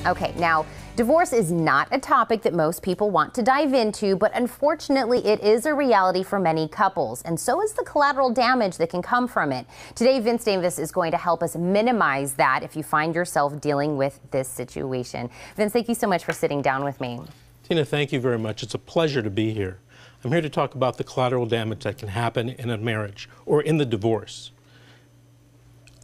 Okay, now, divorce is not a topic that most people want to dive into, but unfortunately it is a reality for many couples, and so is the collateral damage that can come from it. Today, Vince Davis is going to help us minimize that if you find yourself dealing with this situation. Vince, thank you so much for sitting down with me. Tina, thank you very much. It's a pleasure to be here. I'm here to talk about the collateral damage that can happen in a marriage or in the divorce.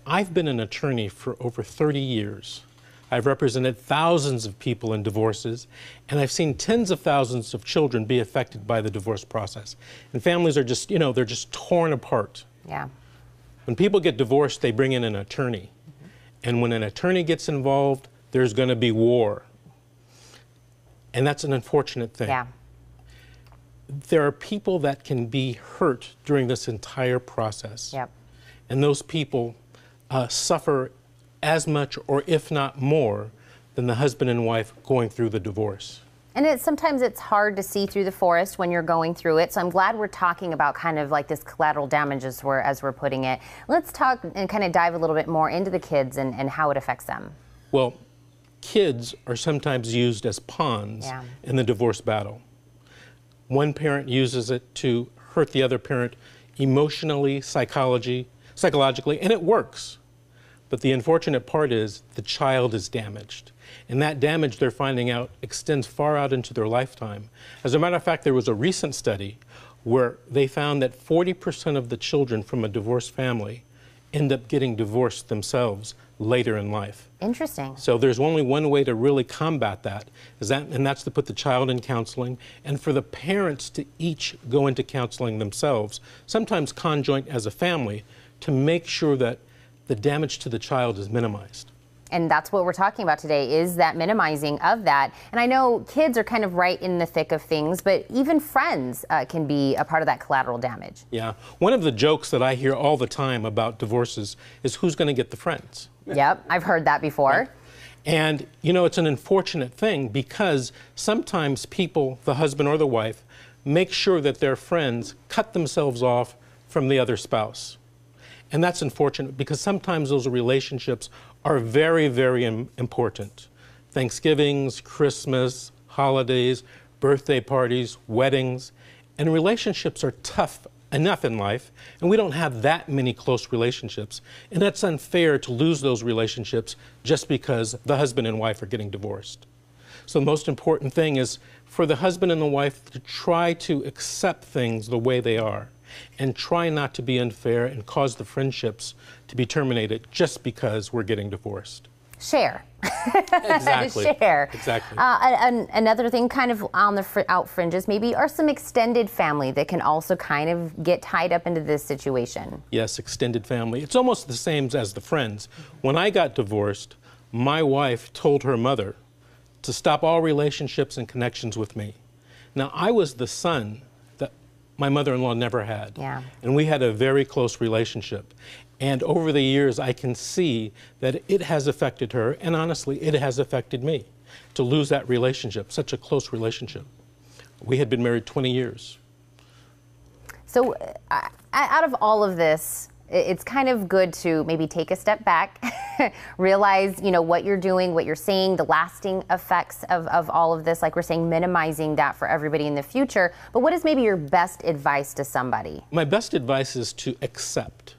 I've been an attorney for over 30 years. I've represented thousands of people in divorces, and I've seen tens of thousands of children be affected by the divorce process. And families are just, they're just torn apart. Yeah. When people get divorced, they bring in an attorney. And when an attorney gets involved, there's going to be war. And that's an unfortunate thing. Yeah. There are people that can be hurt during this entire process. Yep. And those people suffer as much, or if not more, than the husband and wife going through the divorce. And sometimes it's hard to see through the forest when you're going through it. So I'm glad we're talking about kind of like this collateral damage as we're putting it. Let's talk and kind of dive a little bit more into the kids and how it affects them. Well, kids are sometimes used as pawns in the divorce battle. One parent uses it to hurt the other parent emotionally, psychologically, and it works. But the unfortunate part is the child is damaged. And that damage, they're finding out, extends far out into their lifetime. As a matter of fact, there was a recent study where they found that 40% of the children from a divorced family end up getting divorced themselves later in life. Interesting. So there's only one way to really combat that, and that's to put the child in counseling, and for the parents to each go into counseling themselves, sometimes conjoint as a family, to make sure that the damage to the child is minimized. And that's what we're talking about today, is that minimizing of that. And I know kids are kind of right in the thick of things, but even friends can be a part of that collateral damage. Yeah. One of the jokes that I hear all the time about divorces is who's going to get the friends? Yep, I've heard that before. Right? And, it's an unfortunate thing because sometimes people, the husband or the wife, make sure that their friends cut themselves off from the other spouse. And that's unfortunate because sometimes those relationships are very, very important. Thanksgivings, Christmas, holidays, birthday parties, weddings, and relationships are tough enough in life, and we don't have that many close relationships. And that's unfair to lose those relationships just because the husband and wife are getting divorced. So the most important thing is for the husband and the wife to try to accept things the way they are, and try not to be unfair and cause the friendships to be terminated just because we're getting divorced. Share. Exactly. Share. Exactly. Another thing kind of on the out fringes maybe are some extended family that can also kind of get tied up into this situation. Yes, extended family. It's almost the same as the friends. When I got divorced, my wife told her mother to stop all relationships and connections with me. Now, I was the son my mother-in-law never had. Yeah. And we had a very close relationship. And over the years, I can see that it has affected her, and honestly, it has affected me to lose that relationship, such a close relationship. We had been married 20 years. So out of all of this, it's kind of good to maybe take a step back, realize, what you're doing, what you're saying, the lasting effects of all of this, like we're saying, minimizing that for everybody in the future. But what is maybe your best advice to somebody? My best advice is to accept.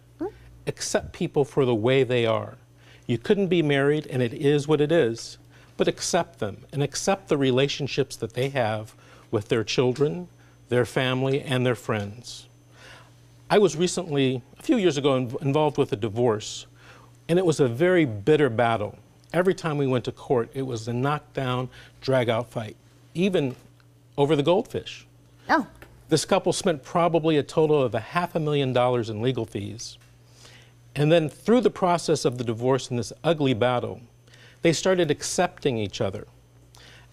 Accept people for the way they are. You couldn't be married, and it is what it is, but accept them and accept the relationships that they have with their children, their family, and their friends. I was recently, a few years ago, involved with a divorce, and it was a very bitter battle. Every time we went to court, it was a knockdown, drag-out fight, even over the goldfish. Oh. This couple spent probably a total of $500,000 in legal fees. And then through the process of the divorce and this ugly battle, they started accepting each other.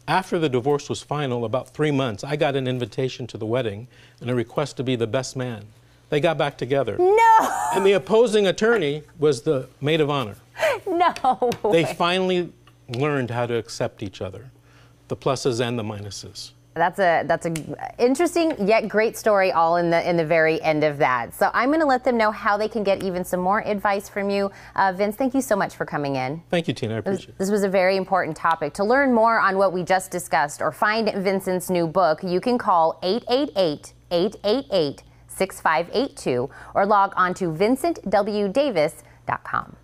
After the divorce was final, about 3 months, I got an invitation to the wedding and a request to be the best man. They got back together. No! And the opposing attorney was the maid of honor. No way. They finally learned how to accept each other, the pluses and the minuses. That's a interesting yet great story, all in the very end of that. So I'm going to let them know how they can get even some more advice from you. Vince, thank you so much for coming in. Thank you, Tina. I appreciate it. This was a very important topic. To learn more on what we just discussed or find Vincent's new book, you can call 888-888-6582 or log on to vincentwdavis.com.